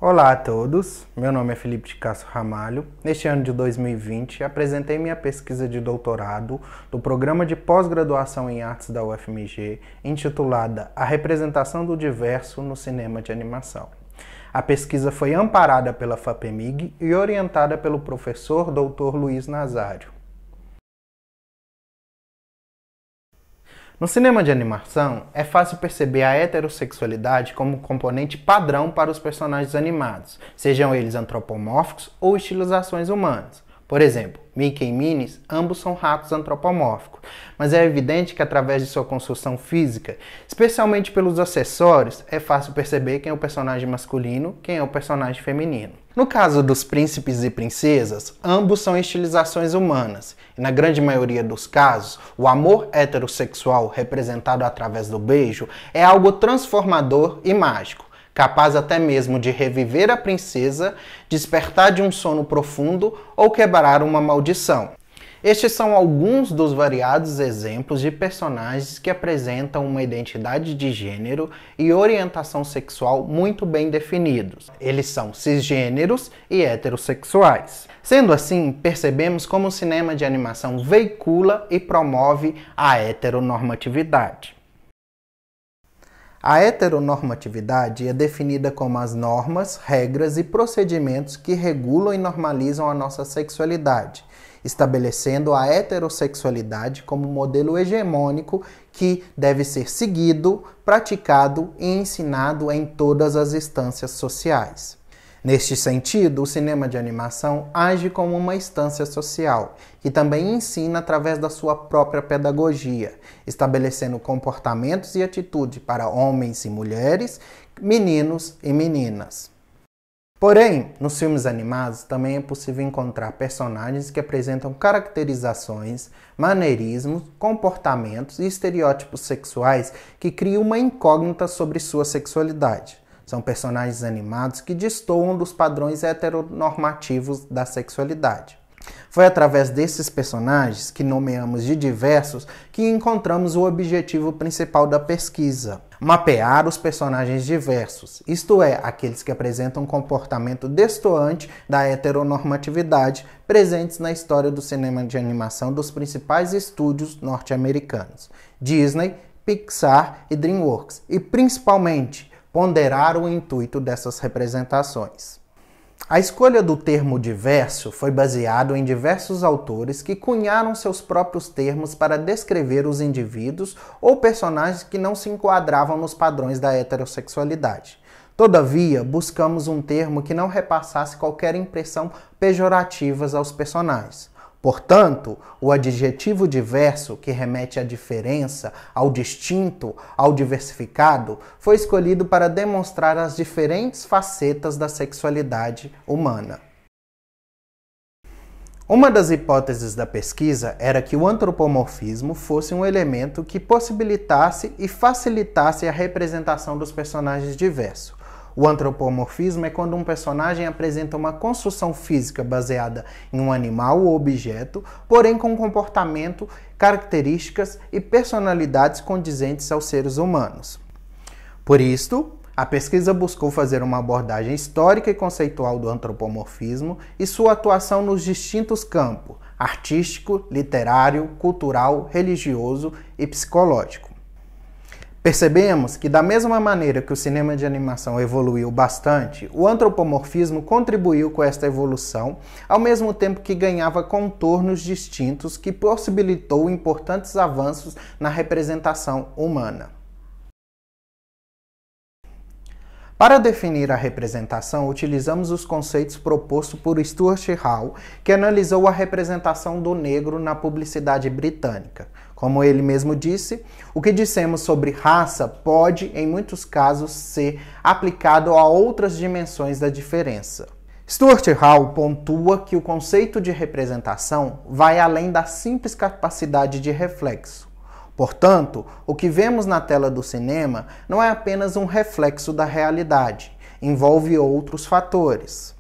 Olá a todos, meu nome é Felipe de Castro Ramalho. Neste ano de 2020, apresentei minha pesquisa de doutorado do Programa de Pós-Graduação em Artes da UFMG, intitulada A Representação do Diverso no Cinema de Animação. A pesquisa foi amparada pela FAPEMIG e orientada pelo professor Dr. Luiz Nazário. No cinema de animação, é fácil perceber a heterossexualidade como componente padrão para os personagens animados, sejam eles antropomórficos ou estilizações humanas. Por exemplo, Mickey e Minnie, ambos são ratos antropomórficos, mas é evidente que através de sua construção física, especialmente pelos acessórios, é fácil perceber quem é o personagem masculino e quem é o personagem feminino. No caso dos príncipes e princesas, ambos são estilizações humanas, e na grande maioria dos casos, o amor heterossexual representado através do beijo é algo transformador e mágico, capaz até mesmo de reviver a princesa, despertar de um sono profundo ou quebrar uma maldição. Estes são alguns dos variados exemplos de personagens que apresentam uma identidade de gênero e orientação sexual muito bem definidos. Eles são cisgêneros e heterossexuais. Sendo assim, percebemos como o cinema de animação veicula e promove a heteronormatividade. A heteronormatividade é definida como as normas, regras e procedimentos que regulam e normalizam a nossa sexualidade, estabelecendo a heterossexualidade como modelo hegemônico que deve ser seguido, praticado e ensinado em todas as instâncias sociais. Neste sentido, o cinema de animação age como uma instância social, que também ensina através da sua própria pedagogia, estabelecendo comportamentos e atitudes para homens e mulheres, meninos e meninas. Porém, nos filmes animados também é possível encontrar personagens que apresentam caracterizações, maneirismos, comportamentos e estereótipos sexuais que criam uma incógnita sobre sua sexualidade. São personagens animados que destoam dos padrões heteronormativos da sexualidade. Foi através desses personagens, que nomeamos de diversos, que encontramos o objetivo principal da pesquisa: mapear os personagens diversos, isto é, aqueles que apresentam um comportamento destoante da heteronormatividade presentes na história do cinema de animação dos principais estúdios norte-americanos, Disney, Pixar e DreamWorks, e principalmente ponderar o intuito dessas representações. A escolha do termo diverso foi baseado em diversos autores que cunharam seus próprios termos para descrever os indivíduos ou personagens que não se enquadravam nos padrões da heterossexualidade. Todavia, buscamos um termo que não repassasse qualquer impressão pejorativa aos personagens. Portanto, o adjetivo diverso, que remete à diferença, ao distinto, ao diversificado, foi escolhido para demonstrar as diferentes facetas da sexualidade humana. Uma das hipóteses da pesquisa era que o antropomorfismo fosse um elemento que possibilitasse e facilitasse a representação dos personagens diversos. O antropomorfismo é quando um personagem apresenta uma construção física baseada em um animal ou objeto, porém com comportamento, características e personalidades condizentes aos seres humanos. Por isto, a pesquisa buscou fazer uma abordagem histórica e conceitual do antropomorfismo e sua atuação nos distintos campos: artístico, literário, cultural, religioso e psicológico. Percebemos que, da mesma maneira que o cinema de animação evoluiu bastante, o antropomorfismo contribuiu com esta evolução, ao mesmo tempo que ganhava contornos distintos que possibilitou importantes avanços na representação humana. Para definir a representação, utilizamos os conceitos propostos por Stuart Hall, que analisou a representação do negro na publicidade britânica. Como ele mesmo disse, o que dissemos sobre raça pode, em muitos casos, ser aplicado a outras dimensões da diferença. Stuart Hall pontua que o conceito de representação vai além da simples capacidade de reflexo. Portanto, o que vemos na tela do cinema não é apenas um reflexo da realidade, envolve outros fatores.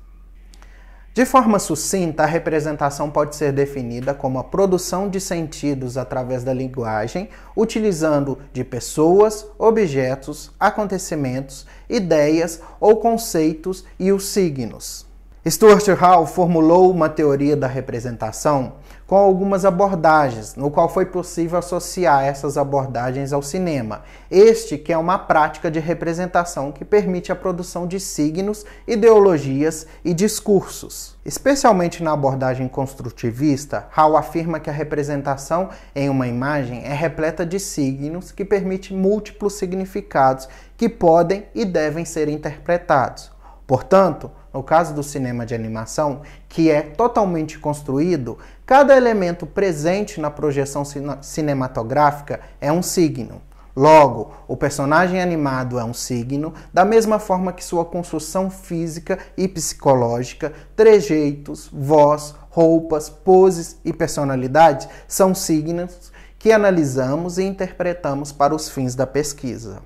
De forma sucinta, a representação pode ser definida como a produção de sentidos através da linguagem, utilizando de pessoas, objetos, acontecimentos, ideias ou conceitos e os signos. Stuart Hall formulou uma teoria da representação com algumas abordagens, no qual foi possível associar essas abordagens ao cinema. Este que é uma prática de representação que permite a produção de signos, ideologias e discursos. Especialmente na abordagem construtivista, Hall afirma que a representação em uma imagem é repleta de signos que permite múltiplos significados que podem e devem ser interpretados. Portanto, no caso do cinema de animação, que é totalmente construído, cada elemento presente na projeção cinematográfica é um signo. Logo, o personagem animado é um signo, da mesma forma que sua construção física e psicológica, trejeitos, voz, roupas, poses e personalidades são signos que analisamos e interpretamos para os fins da pesquisa.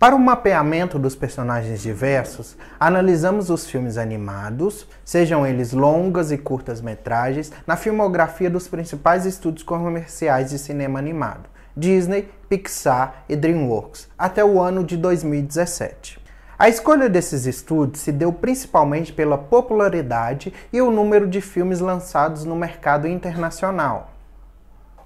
Para o mapeamento dos personagens diversos, analisamos os filmes animados, sejam eles longas e curtas-metragens, na filmografia dos principais estúdios comerciais de cinema animado, Disney, Pixar e DreamWorks, até o ano de 2017. A escolha desses estúdios se deu principalmente pela popularidade e o número de filmes lançados no mercado internacional.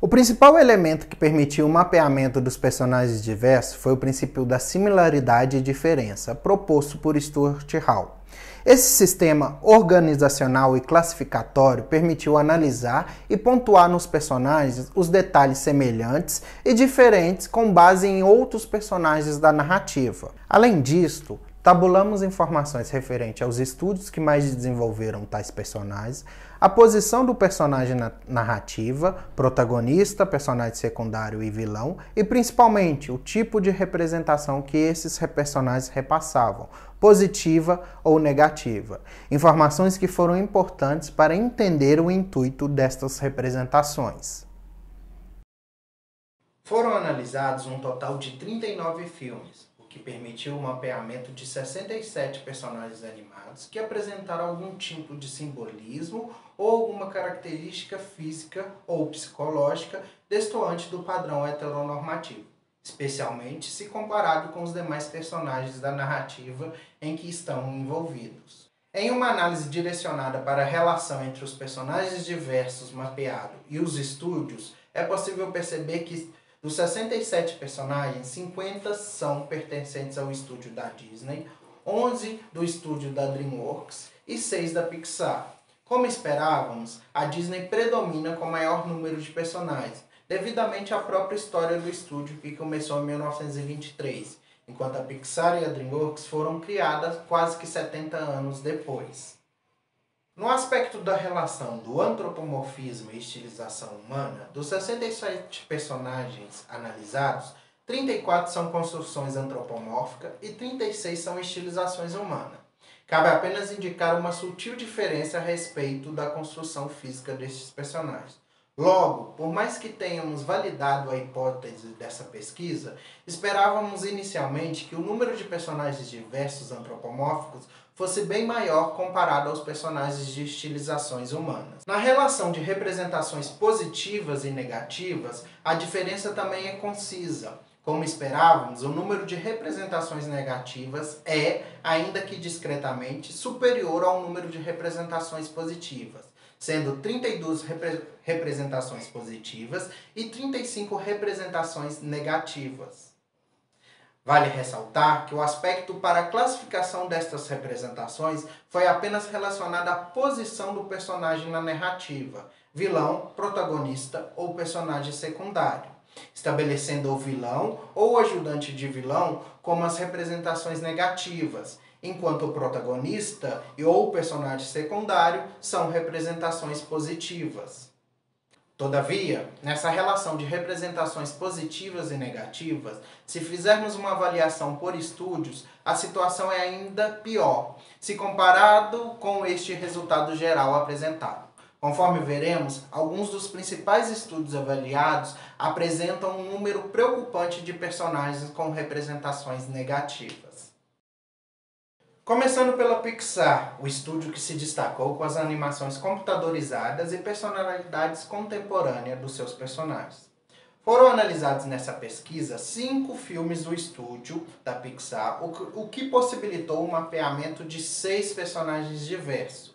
O principal elemento que permitiu o mapeamento dos personagens diversos foi o princípio da similaridade e diferença, proposto por Stuart Hall. Esse sistema organizacional e classificatório permitiu analisar e pontuar nos personagens os detalhes semelhantes e diferentes com base em outros personagens da narrativa. Além disto, tabulamos informações referentes aos estúdios que mais desenvolveram tais personagens, a posição do personagem na narrativa, protagonista, personagem secundário e vilão, e principalmente o tipo de representação que esses personagens repassavam, positiva ou negativa. Informações que foram importantes para entender o intuito destas representações. Foram analisados um total de 39 filmes, que permitiu o mapeamento de 67 personagens animados que apresentaram algum tipo de simbolismo ou alguma característica física ou psicológica destoante do padrão heteronormativo, especialmente se comparado com os demais personagens da narrativa em que estão envolvidos. Em uma análise direcionada para a relação entre os personagens diversos mapeados e os estúdios, é possível perceber que dos 67 personagens, 50 são pertencentes ao estúdio da Disney, 11 do estúdio da DreamWorks e 6 da Pixar. Como esperávamos, a Disney predomina com maior número de personagens, devidamente à própria história do estúdio que começou em 1923, enquanto a Pixar e a DreamWorks foram criadas quase que 70 anos depois. No aspecto da relação do antropomorfismo e estilização humana, dos 67 personagens analisados, 34 são construções antropomórficas e 36 são estilizações humanas. Cabe apenas indicar uma sutil diferença a respeito da construção física destes personagens. Logo, por mais que tenhamos validado a hipótese dessa pesquisa, esperávamos inicialmente que o número de personagens diversos antropomórficos fosse bem maior comparado aos personagens de estilizações humanas. Na relação de representações positivas e negativas, a diferença também é concisa. Como esperávamos, o número de representações negativas é, ainda que discretamente, superior ao número de representações positivas, sendo 32 representações positivas e 35 representações negativas. Vale ressaltar que o aspecto para a classificação destas representações foi apenas relacionado à posição do personagem na narrativa, vilão, protagonista ou personagem secundário, estabelecendo o vilão ou o ajudante de vilão como as representações negativas, enquanto o protagonista ou o personagem secundário são representações positivas. Todavia, nessa relação de representações positivas e negativas, se fizermos uma avaliação por estúdios, a situação é ainda pior, se comparado com este resultado geral apresentado. Conforme veremos, alguns dos principais estúdios avaliados apresentam um número preocupante de personagens com representações negativas. Começando pela Pixar, o estúdio que se destacou com as animações computadorizadas e personalidades contemporâneas dos seus personagens. Foram analisados nessa pesquisa 5 filmes do estúdio da Pixar, o que possibilitou o mapeamento de 6 personagens diversos,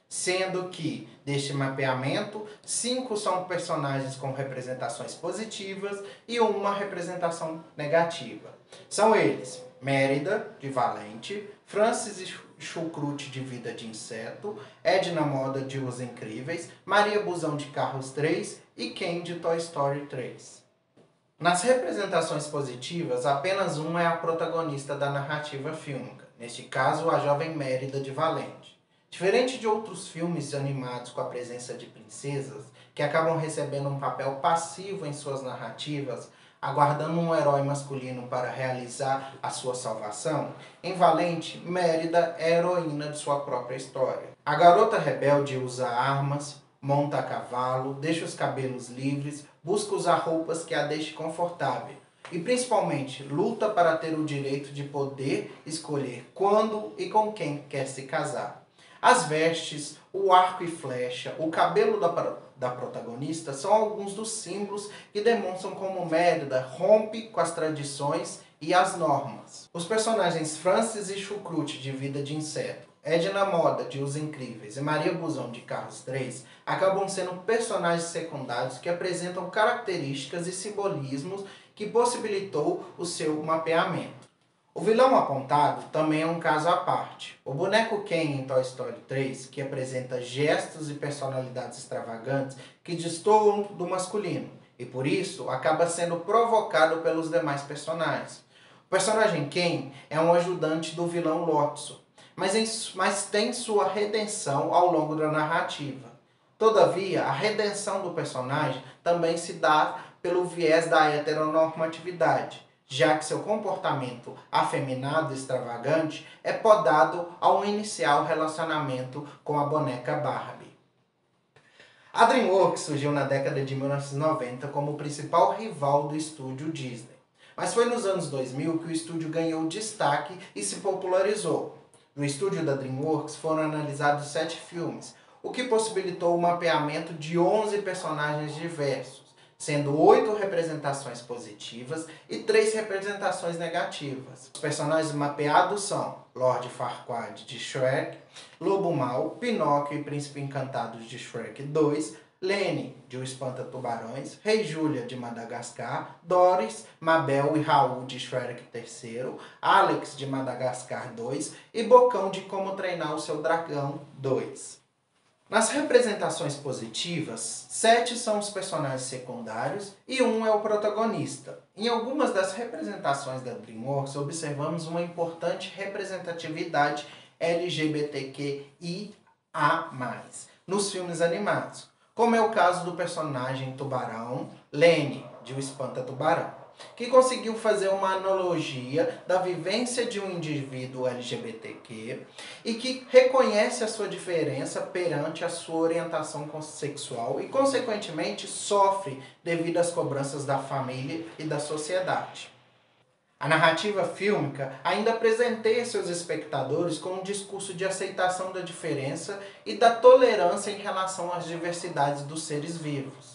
sendo que, deste mapeamento, 5 são personagens com representações positivas e uma representação negativa. São eles: Mérida, de Valente, Francis e Chucrute, de Vida de Inseto, Edna Moda, de Os Incríveis, Maria Busão, de Carros 3 e Ken, de Toy Story 3. Nas representações positivas, apenas uma é a protagonista da narrativa fílmica, neste caso a jovem Mérida, de Valente. Diferente de outros filmes animados com a presença de princesas, que acabam recebendo um papel passivo em suas narrativas, aguardando um herói masculino para realizar a sua salvação, em Valente, Mérida é a heroína de sua própria história. A garota rebelde usa armas, monta a cavalo, deixa os cabelos livres, busca usar roupas que a deixem confortável e, principalmente, luta para ter o direito de poder escolher quando e com quem quer se casar. As vestes, o arco e flecha, o cabelo da protagonista são alguns dos símbolos que demonstram como Mérida rompe com as tradições e as normas. Os personagens Francis e Chucrute, de Vida de Inseto, Edna Moda, de Os Incríveis, e Maria Busão, de Carros 3, acabam sendo personagens secundários que apresentam características e simbolismos que possibilitou o seu mapeamento. O vilão apontado também é um caso à parte. O boneco Ken em Toy Story 3, que apresenta gestos e personalidades extravagantes que destoam do masculino, e por isso acaba sendo provocado pelos demais personagens. O personagem Ken é um ajudante do vilão Lotso, mas tem sua redenção ao longo da narrativa. Todavia, a redenção do personagem também se dá pelo viés da heteronormatividade, já que seu comportamento afeminado e extravagante é podado ao iniciar o relacionamento com a boneca Barbie. A DreamWorks surgiu na década de 1990 como o principal rival do estúdio Disney, mas foi nos anos 2000 que o estúdio ganhou destaque e se popularizou. No estúdio da DreamWorks foram analisados 7 filmes, o que possibilitou o mapeamento de 11 personagens diversos, sendo 8 representações positivas e 3 representações negativas. Os personagens mapeados são Lord Farquaad, de Shrek, Lobo Mau, Pinóquio e Príncipe Encantado, de Shrek 2, Lenny, de O Espanta-Tubarões, Rei Júlia, de Madagascar, Doris, Mabel e Raul, de Shrek 3, Alex, de Madagascar 2 e Bocão, de Como Treinar o Seu Dragão 2. Nas representações positivas, 7 são os personagens secundários e 1 é o protagonista. Em algumas das representações da DreamWorks, observamos uma importante representatividade LGBTQIA+, nos filmes animados, como é o caso do personagem Tubarão, Lenny, de O Espanta-Tubarão, que conseguiu fazer uma analogia da vivência de um indivíduo LGBTQ e que reconhece a sua diferença perante a sua orientação sexual e, consequentemente, sofre devido às cobranças da família e da sociedade. A narrativa fílmica ainda presenteia seus espectadores com um discurso de aceitação da diferença e da tolerância em relação às diversidades dos seres vivos.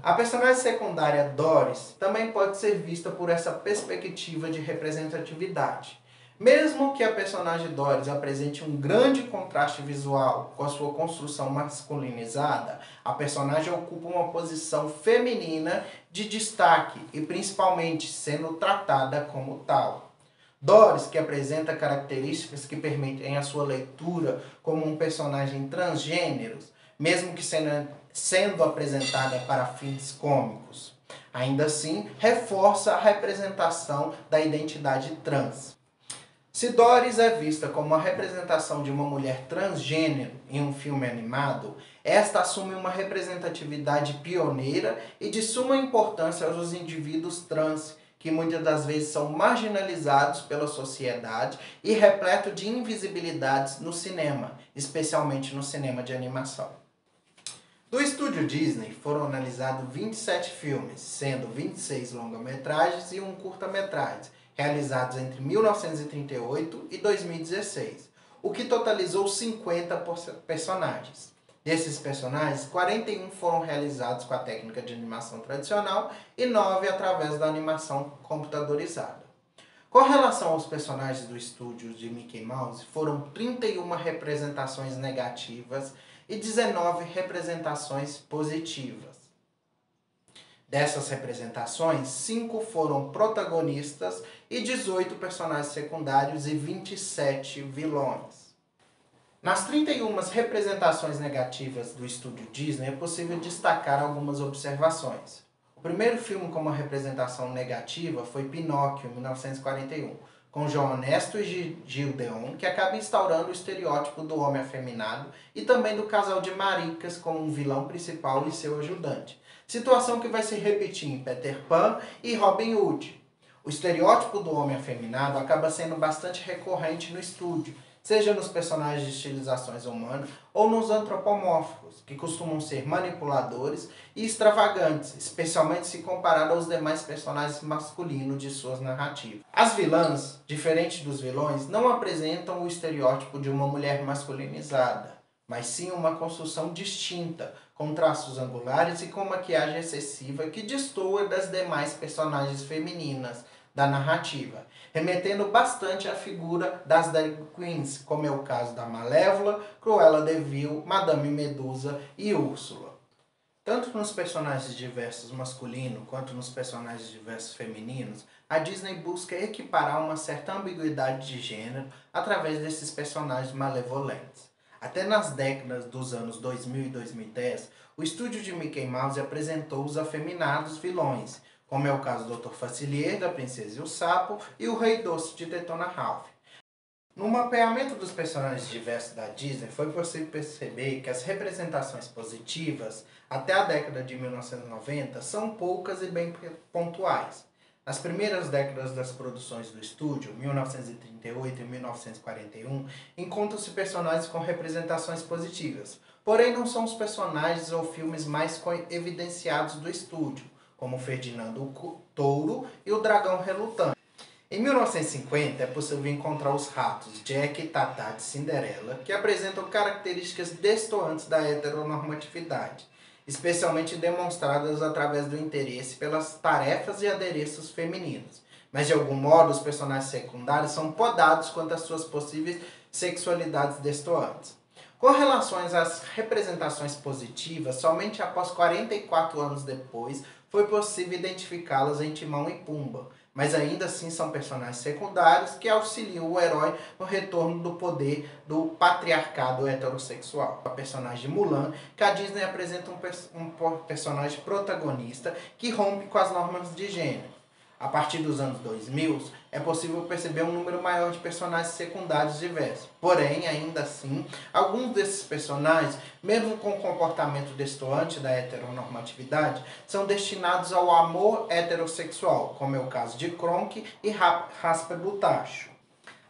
A personagem secundária Doris também pode ser vista por essa perspectiva de representatividade. Mesmo que a personagem Doris apresente um grande contraste visual com a sua construção masculinizada, a personagem ocupa uma posição feminina de destaque e principalmente sendo tratada como tal. Doris, que apresenta características que permitem a sua leitura como um personagem transgênero, mesmo que sendo apresentada para fins cômicos, ainda assim reforça a representação da identidade trans. Se Doris é vista como a representação de uma mulher transgênero em um filme animado, esta assume uma representatividade pioneira e de suma importância aos indivíduos trans, que muitas das vezes são marginalizados pela sociedade e repleto de invisibilidades no cinema, especialmente no cinema de animação. Do estúdio Disney foram analisados 27 filmes, sendo 26 longa-metragens e um curta-metragem, realizados entre 1938 e 2016, o que totalizou 50 personagens. Desses personagens, 41 foram realizados com a técnica de animação tradicional e 9 através da animação computadorizada. Com relação aos personagens do estúdio de Mickey Mouse, foram 31 representações negativas e 19 representações positivas. Dessas representações, 5 foram protagonistas e 18 personagens secundários e 27 vilões. Nas 31 representações negativas do estúdio Disney, é possível destacar algumas observações. O primeiro filme com uma representação negativa foi Pinóquio, em 1941, com João Honesto e Gil Deon, que acaba instaurando o estereótipo do homem afeminado e também do casal de maricas como um vilão principal e seu ajudante. Situação que vai se repetir em Peter Pan e Robin Hood. O estereótipo do homem afeminado acaba sendo bastante recorrente no estúdio, seja nos personagens de estilizações humanas ou nos antropomórficos, que costumam ser manipuladores e extravagantes, especialmente se comparado aos demais personagens masculinos de suas narrativas. As vilãs, diferente dos vilões, não apresentam o estereótipo de uma mulher masculinizada, mas sim uma construção distinta, com traços angulares e com maquiagem excessiva que destoa das demais personagens femininas da narrativa, remetendo bastante à figura das drag queens, como é o caso da Malévola, Cruella de Vil, Madame Medusa e Úrsula. Tanto nos personagens diversos masculinos quanto nos personagens diversos femininos, a Disney busca equiparar uma certa ambiguidade de gênero através desses personagens malevolentes. Até nas décadas dos anos 2000 e 2010, o estúdio de Mickey Mouse apresentou os afeminados vilões, como é o caso do Dr. Facilier, da Princesa e o Sapo, e o Rei Doce de Detona Ralph. No mapeamento dos personagens diversos da Disney, foi possível perceber que as representações positivas, até a década de 1990, são poucas e bem pontuais. Nas primeiras décadas das produções do estúdio, 1938 e 1941, encontram-se personagens com representações positivas, porém não são os personagens ou filmes mais evidenciados do estúdio, como Ferdinando o Touro e o Dragão Relutante. Em 1950, é possível encontrar os ratos Jack e Tatá de Cinderela, que apresentam características destoantes da heteronormatividade, especialmente demonstradas através do interesse pelas tarefas e adereços femininos. Mas, de algum modo, os personagens secundários são podados quanto às suas possíveis sexualidades destoantes. Com relação às representações positivas, somente após 44 anos depois foi possível identificá-las em Timão e Pumba, mas ainda assim são personagens secundários que auxiliam o herói no retorno do poder do patriarcado heterossexual. A personagem Mulan, que a Disney apresenta um personagem protagonista que rompe com as normas de gênero. A partir dos anos 2000, é possível perceber um número maior de personagens secundários diversos. Porém, ainda assim, alguns desses personagens, mesmo com comportamento destoante da heteronormatividade, são destinados ao amor heterossexual, como é o caso de Kronk e Rasper do Tacho.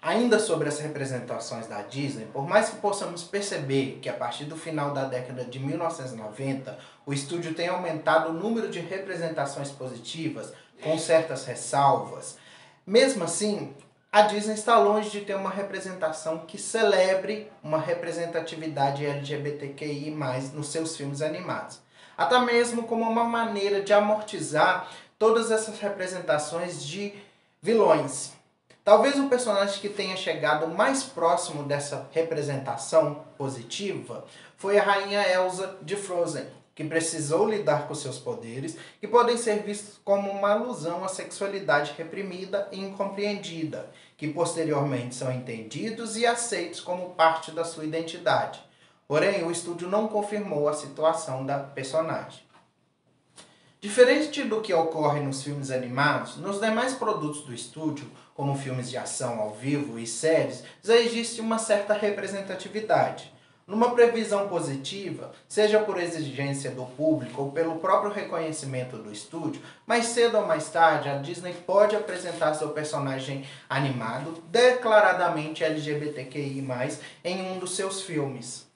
Ainda sobre as representações da Disney, por mais que possamos perceber que a partir do final da década de 1990, o estúdio tem aumentado o número de representações positivas, com certas ressalvas, mesmo assim, a Disney está longe de ter uma representação que celebre uma representatividade LGBTQI+, nos seus filmes animados. Até mesmo como uma maneira de amortizar todas essas representações de vilões. Talvez o personagem que tenha chegado mais próximo dessa representação positiva foi a rainha Elsa de Frozen, que precisou lidar com seus poderes, que podem ser vistos como uma alusão à sexualidade reprimida e incompreendida, que posteriormente são entendidos e aceitos como parte da sua identidade. Porém, o estúdio não confirmou a situação da personagem. Diferente do que ocorre nos filmes animados, nos demais produtos do estúdio, como filmes de ação ao vivo e séries, já existe uma certa representatividade. Numa previsão positiva, seja por exigência do público ou pelo próprio reconhecimento do estúdio, mais cedo ou mais tarde a Disney pode apresentar seu personagem animado declaradamente LGBTQI+, em um dos seus filmes.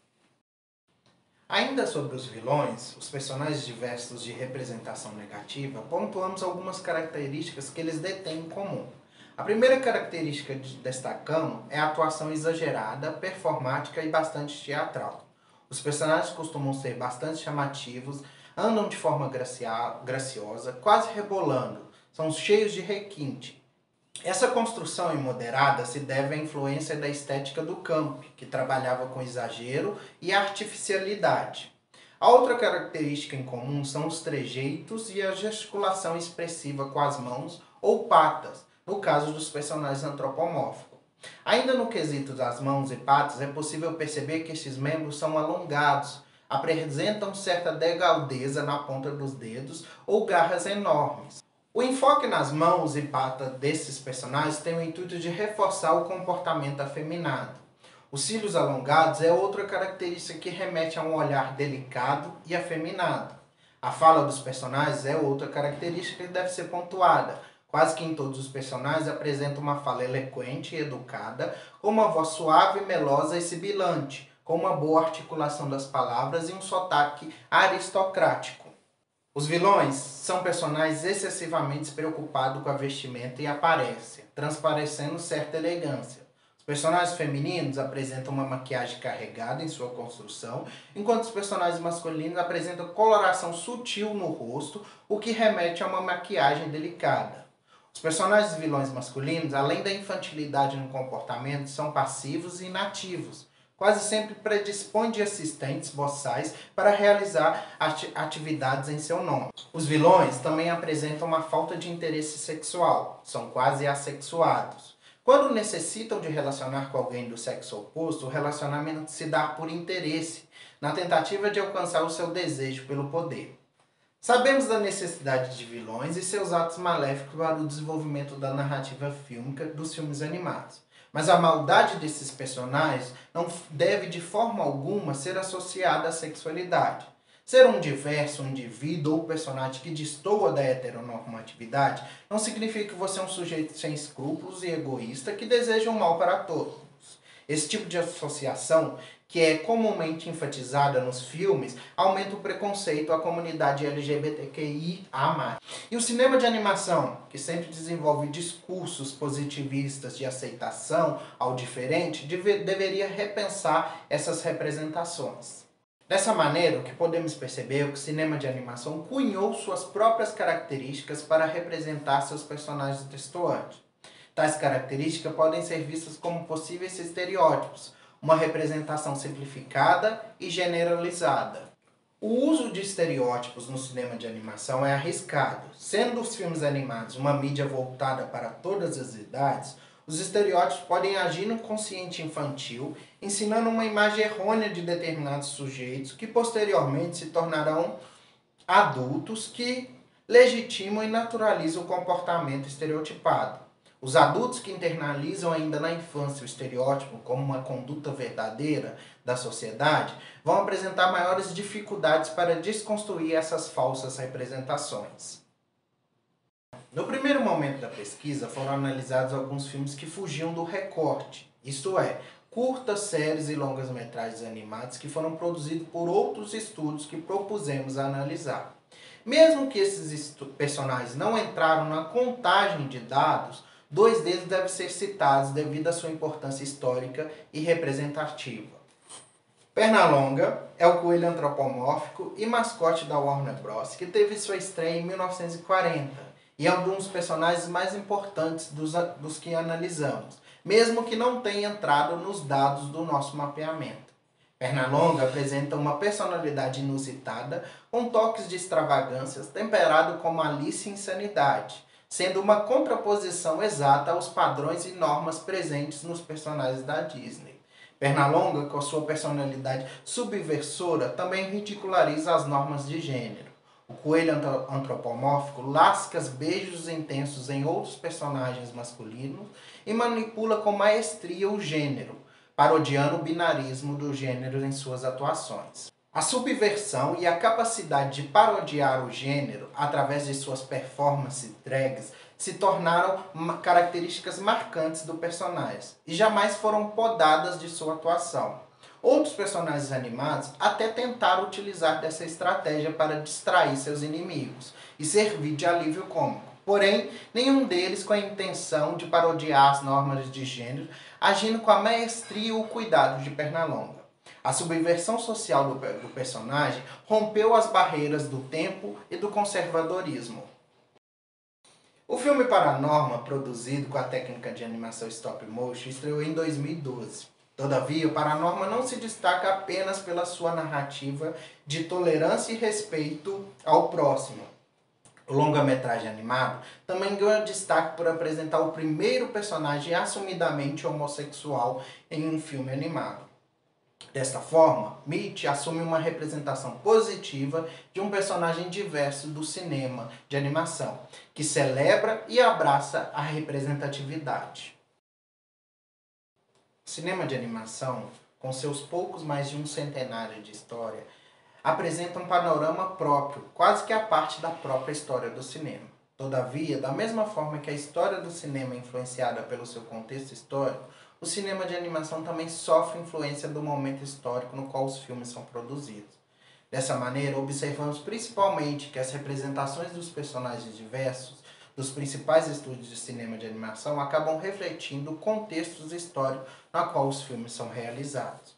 Ainda sobre os vilões, os personagens diversos de representação negativa, pontuamos algumas características que eles detêm em comum. A primeira característica que destacamos é a atuação exagerada, performática e bastante teatral. Os personagens costumam ser bastante chamativos, andam de forma graciosa, quase rebolando, são cheios de requinte. Essa construção imoderada se deve à influência da estética do camp, que trabalhava com exagero e artificialidade. A outra característica em comum são os trejeitos e a gesticulação expressiva com as mãos ou patas, no caso dos personagens antropomórficos. Ainda no quesito das mãos e patas, é possível perceber que estes membros são alongados, apresentam certa degaldeza na ponta dos dedos ou garras enormes. O enfoque nas mãos e patas desses personagens tem o intuito de reforçar o comportamento afeminado. Os cílios alongados é outra característica que remete a um olhar delicado e afeminado. A fala dos personagens é outra característica que deve ser pontuada. Quase que em todos os personagens apresenta uma fala eloquente e educada, com uma voz suave, melosa e sibilante, com uma boa articulação das palavras e um sotaque aristocrático. Os vilões são personagens excessivamente preocupados com a vestimenta e aparência, transparecendo certa elegância. Os personagens femininos apresentam uma maquiagem carregada em sua construção, enquanto os personagens masculinos apresentam coloração sutil no rosto, o que remete a uma maquiagem delicada. Os personagens vilões masculinos, além da infantilidade no comportamento, são passivos e inativos. Quase sempre predispõem de assistentes boçais para realizar atividades em seu nome. Os vilões também apresentam uma falta de interesse sexual, são quase assexuados. Quando necessitam de relacionar com alguém do sexo oposto, o relacionamento se dá por interesse, na tentativa de alcançar o seu desejo pelo poder. Sabemos da necessidade de vilões e seus atos maléficos para o desenvolvimento da narrativa fílmica dos filmes animados. Mas a maldade desses personagens não deve de forma alguma ser associada à sexualidade. Ser um diverso, um indivíduo ou personagem que destoa da heteronormatividade não significa que você é um sujeito sem escrúpulos e egoísta que deseja o mal para todos. Esse tipo de associação, que é comumente enfatizada nos filmes, aumenta o preconceito à comunidade LGBTQIA+. E o cinema de animação, que sempre desenvolve discursos positivistas de aceitação ao diferente, deveria repensar essas representações. Dessa maneira, o que podemos perceber é que o cinema de animação cunhou suas próprias características para representar seus personagens destoantes. Tais características podem ser vistas como possíveis estereótipos, uma representação simplificada e generalizada. O uso de estereótipos no cinema de animação é arriscado. Sendo os filmes animados uma mídia voltada para todas as idades, os estereótipos podem agir no consciente infantil, ensinando uma imagem errônea de determinados sujeitos que posteriormente se tornarão adultos que legitimam e naturalizam o comportamento estereotipado. Os adultos que internalizam ainda na infância o estereótipo como uma conduta verdadeira da sociedade vão apresentar maiores dificuldades para desconstruir essas falsas representações. No primeiro momento da pesquisa foram analisados alguns filmes que fugiam do recorte, isto é, curtas, séries e longas-metragens animadas que foram produzidos por outros estudos que propusemos analisar. Mesmo que esses personagens não entraram na contagem de dados, 2 deles devem ser citados devido à sua importância histórica e representativa. Pernalonga é o coelho antropomórfico e mascote da Warner Bros., que teve sua estreia em 1940 e é um dos personagens mais importantes dos que analisamos, mesmo que não tenha entrado nos dados do nosso mapeamento. Pernalonga apresenta uma personalidade inusitada, com toques de extravagâncias, temperado com malícia e insanidade, sendo uma contraposição exata aos padrões e normas presentes nos personagens da Disney. Pernalonga, com sua personalidade subversora, também ridiculariza as normas de gênero. O coelho antropomórfico lasca beijos intensos em outros personagens masculinos e manipula com maestria o gênero, parodiando o binarismo do gênero em suas atuações. A subversão e a capacidade de parodiar o gênero através de suas performances drags se tornaram características marcantes do personagem e jamais foram podadas de sua atuação. Outros personagens animados até tentaram utilizar dessa estratégia para distrair seus inimigos e servir de alívio cômico. Porém, nenhum deles com a intenção de parodiar as normas de gênero, agindo com a maestria e o cuidado de Pernalonga. A subversão social do personagem rompeu as barreiras do tempo e do conservadorismo. O filme Paranorma, produzido com a técnica de animação stop motion, estreou em 2012. Todavia, o Paranorma não se destaca apenas pela sua narrativa de tolerância e respeito ao próximo. O longa-metragem animado também ganhou destaque por apresentar o primeiro personagem assumidamente homossexual em um filme animado. Desta forma, Mitch assume uma representação positiva de um personagem diverso do cinema de animação, que celebra e abraça a representatividade. O cinema de animação, com seus poucos mais de um centenário de história, apresenta um panorama próprio, quase que a parte da própria história do cinema. Todavia, da mesma forma que a história do cinema é influenciada pelo seu contexto histórico, o cinema de animação também sofre influência do momento histórico no qual os filmes são produzidos. Dessa maneira, observamos principalmente que as representações dos personagens diversos dos principais estúdios de cinema de animação acabam refletindo contextos históricos na qual os filmes são realizados.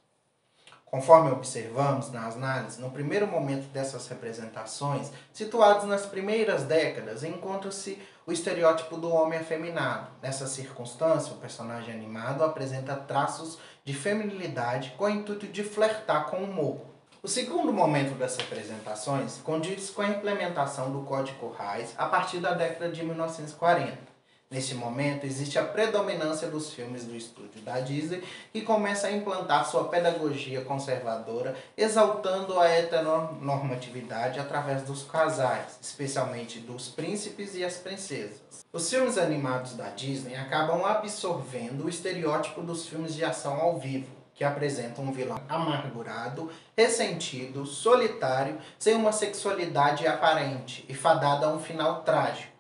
Conforme observamos na análise, no primeiro momento dessas representações, situados nas primeiras décadas, encontra-se o estereótipo do homem afeminado. Nessa circunstância, o personagem animado apresenta traços de feminilidade com o intuito de flertar com o humor. O segundo momento dessas representações condiz com a implementação do Código Hays a partir da década de 1940. Neste momento, existe a predominância dos filmes do estúdio da Disney, que começa a implantar sua pedagogia conservadora, exaltando a heteronormatividade através dos casais, especialmente dos príncipes e as princesas. Os filmes animados da Disney acabam absorvendo o estereótipo dos filmes de ação ao vivo, que apresentam um vilão amargurado, ressentido, solitário, sem uma sexualidade aparente e fadado a um final trágico.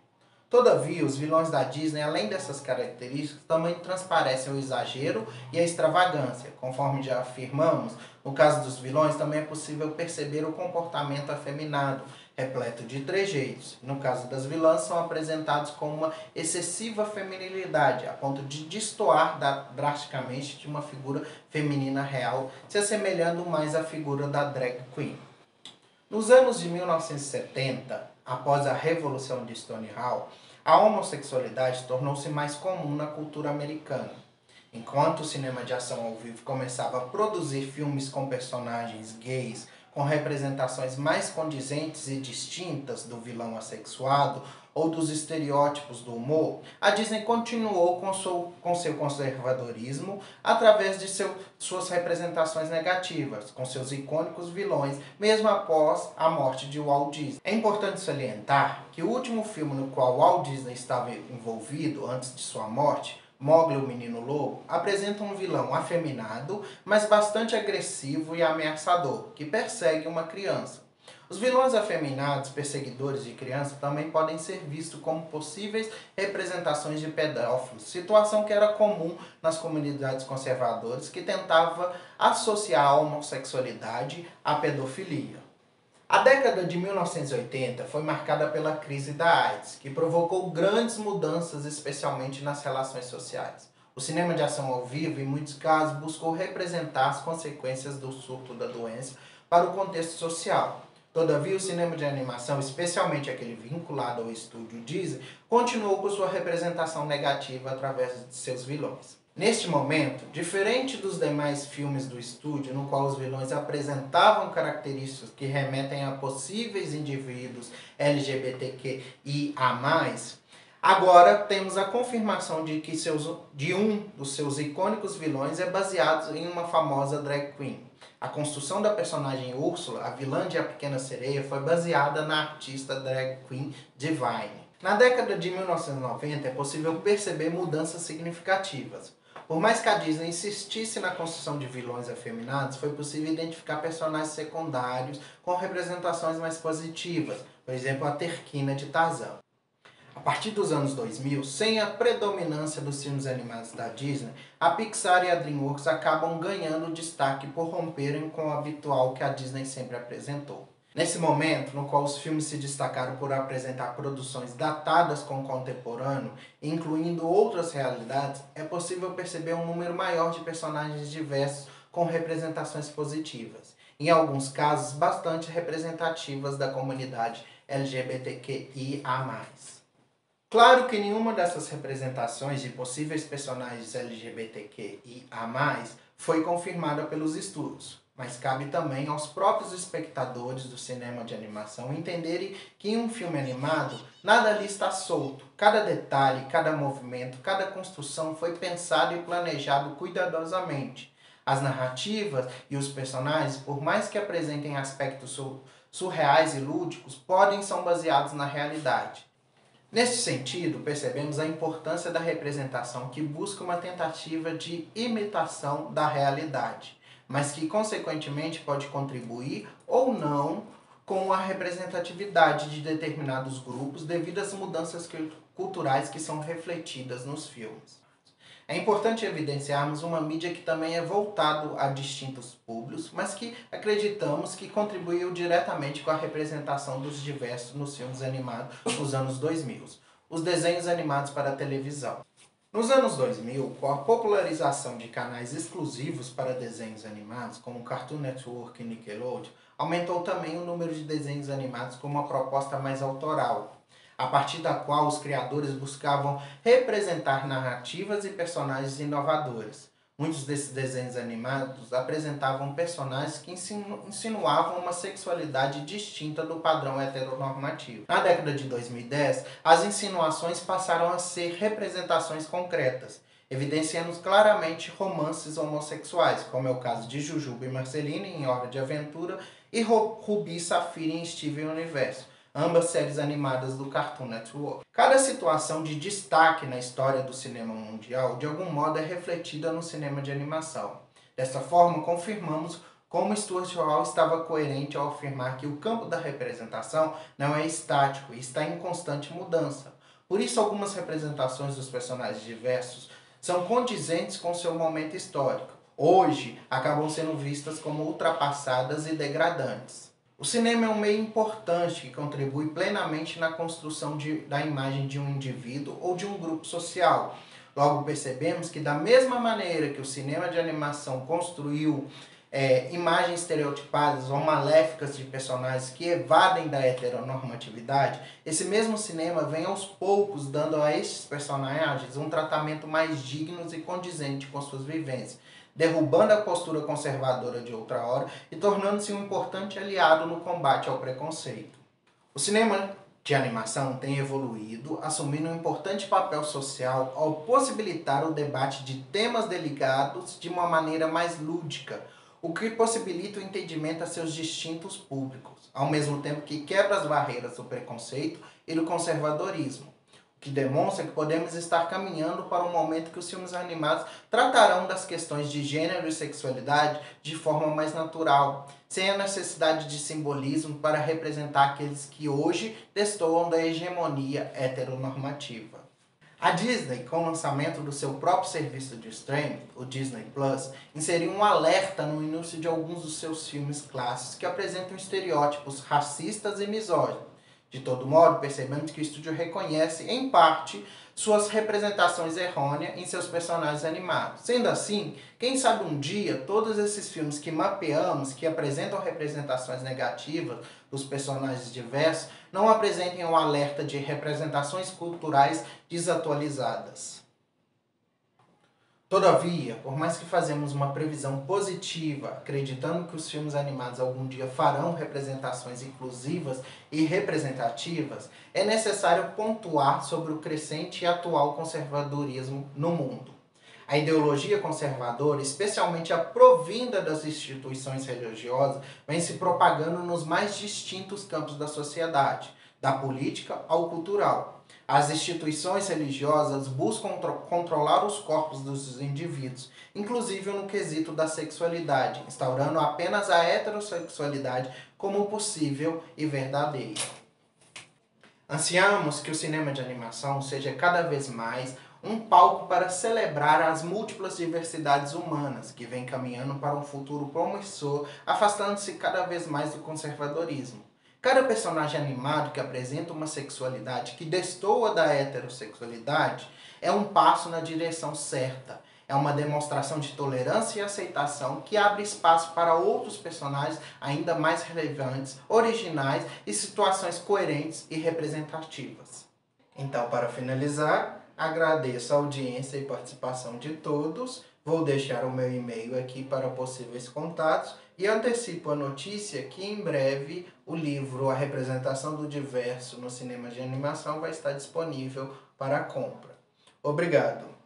Todavia, os vilões da Disney, além dessas características, também transparecem o exagero e a extravagância. Conforme já afirmamos, no caso dos vilões também é possível perceber o comportamento afeminado, repleto de trejeitos. No caso das vilãs, são apresentados com uma excessiva feminilidade, a ponto de destoar drasticamente de uma figura feminina real, se assemelhando mais à figura da drag queen. Nos anos de 1970, após a Revolução de Stonewall, a homossexualidade tornou-se mais comum na cultura americana. Enquanto o cinema de ação ao vivo começava a produzir filmes com personagens gays, com representações mais condizentes e distintas do vilão assexuado ou dos estereótipos do humor, a Disney continuou com seu conservadorismo através de suas representações negativas, com seus icônicos vilões, mesmo após a morte de Walt Disney. É importante salientar que o último filme no qual Walt Disney estava envolvido antes de sua morte, Mowgli, o Menino Lobo, apresenta um vilão afeminado, mas bastante agressivo e ameaçador, que persegue uma criança. Os vilões afeminados, perseguidores de crianças, também podem ser vistos como possíveis representações de pedófilos, situação que era comum nas comunidades conservadoras que tentava associar a homossexualidade à pedofilia. A década de 1980 foi marcada pela crise da AIDS, que provocou grandes mudanças, especialmente nas relações sociais. O cinema de ação ao vivo, em muitos casos, buscou representar as consequências do surto da doença para o contexto social. Todavia, o cinema de animação, especialmente aquele vinculado ao estúdio Disney, continuou com sua representação negativa através de seus vilões. Neste momento, diferente dos demais filmes do estúdio, no qual os vilões apresentavam características que remetem a possíveis indivíduos LGBTQIA+, agora temos a confirmação de que um dos seus icônicos vilões é baseado em uma famosa drag queen. A construção da personagem Úrsula, a vilã de A Pequena Sereia, foi baseada na artista drag queen Divine. Na década de 1990 é possível perceber mudanças significativas. Por mais que a Disney insistisse na construção de vilões afeminados, foi possível identificar personagens secundários com representações mais positivas, por exemplo, a Terquina de Tarzan. A partir dos anos 2000, sem a predominância dos filmes animados da Disney, a Pixar e a DreamWorks acabam ganhando destaque por romperem com o habitual que a Disney sempre apresentou. Nesse momento, no qual os filmes se destacaram por apresentar produções datadas com o contemporâneo, incluindo outras realidades, é possível perceber um número maior de personagens diversos com representações positivas, em alguns casos bastante representativas da comunidade LGBTQIA+. Claro que nenhuma dessas representações de possíveis personagens LGBTQIA+, foi confirmada pelos estudos, mas cabe também aos próprios espectadores do cinema de animação entenderem que em um filme animado, nada ali está solto. Cada detalhe, cada movimento, cada construção foi pensado e planejado cuidadosamente. As narrativas e os personagens, por mais que apresentem aspectos surreais e lúdicos, são baseados na realidade. Neste sentido, percebemos a importância da representação que busca uma tentativa de imitação da realidade, mas que, consequentemente, pode contribuir ou não com a representatividade de determinados grupos devido às mudanças culturais que são refletidas nos filmes. É importante evidenciarmos uma mídia que também é voltado a distintos públicos, mas que acreditamos que contribuiu diretamente com a representação dos diversos nos filmes animados nos anos 2000, os desenhos animados para a televisão. Nos anos 2000, com a popularização de canais exclusivos para desenhos animados, como Cartoon Network e Nickelodeon, aumentou também o número de desenhos animados com uma proposta mais autoral, a partir da qual os criadores buscavam representar narrativas e personagens inovadores. Muitos desses desenhos animados apresentavam personagens que insinuavam uma sexualidade distinta do padrão heteronormativo. Na década de 2010, as insinuações passaram a ser representações concretas, evidenciando claramente romances homossexuais, como é o caso de Jujuba e Marceline em Hora de Aventura e Rubi e Safira em Steven Universo, ambas séries animadas do Cartoon Network. Cada situação de destaque na história do cinema mundial, de algum modo, é refletida no cinema de animação. Dessa forma, confirmamos como Stuart Hall estava coerente ao afirmar que o campo da representação não é estático e está em constante mudança. Por isso, algumas representações dos personagens diversos são condizentes com seu momento histórico. Hoje, acabam sendo vistas como ultrapassadas e degradantes. O cinema é um meio importante que contribui plenamente na construção da imagem de um indivíduo ou de um grupo social. Logo percebemos que da mesma maneira que o cinema de animação construiu imagens estereotipadas ou maléficas de personagens que evadem da heteronormatividade, esse mesmo cinema vem aos poucos dando a esses personagens um tratamento mais digno e condizente com suas vivências, derrubando a postura conservadora de outrora e tornando-se um importante aliado no combate ao preconceito. O cinema de animação tem evoluído, assumindo um importante papel social ao possibilitar o debate de temas delicados de uma maneira mais lúdica, o que possibilita o entendimento a seus distintos públicos, ao mesmo tempo que quebra as barreiras do preconceito e do conservadorismo, que demonstra que podemos estar caminhando para um momento que os filmes animados tratarão das questões de gênero e sexualidade de forma mais natural, sem a necessidade de simbolismo para representar aqueles que hoje destoam da hegemonia heteronormativa. A Disney, com o lançamento do seu próprio serviço de streaming, o Disney Plus, inseriu um alerta no início de alguns dos seus filmes clássicos que apresentam estereótipos racistas e misóginos. De todo modo, percebemos que o estúdio reconhece, em parte, suas representações errôneas em seus personagens animados. Sendo assim, quem sabe um dia todos esses filmes que mapeamos, que apresentam representações negativas dos personagens diversos, não apresentem um alerta de representações culturais desatualizadas. Todavia, por mais que fazemos uma previsão positiva, acreditando que os filmes animados algum dia farão representações inclusivas e representativas, é necessário pontuar sobre o crescente e atual conservadorismo no mundo. A ideologia conservadora, especialmente a provinda das instituições religiosas, vem se propagando nos mais distintos campos da sociedade, da política ao cultural. As instituições religiosas buscam controlar os corpos dos indivíduos, inclusive no quesito da sexualidade, instaurando apenas a heterossexualidade como possível e verdadeira. Ansiamos que o cinema de animação seja cada vez mais um palco para celebrar as múltiplas diversidades humanas que vem caminhando para um futuro promissor, afastando-se cada vez mais do conservadorismo. Cada personagem animado que apresenta uma sexualidade que destoa da heterossexualidade é um passo na direção certa. É uma demonstração de tolerância e aceitação que abre espaço para outros personagens ainda mais relevantes, originais e situações coerentes e representativas. Então, para finalizar, agradeço a audiência e participação de todos. Vou deixar o meu e-mail aqui para possíveis contatos e antecipo a notícia que em breve o livro A Representação do Diverso no Cinema de Animação vai estar disponível para compra. Obrigado!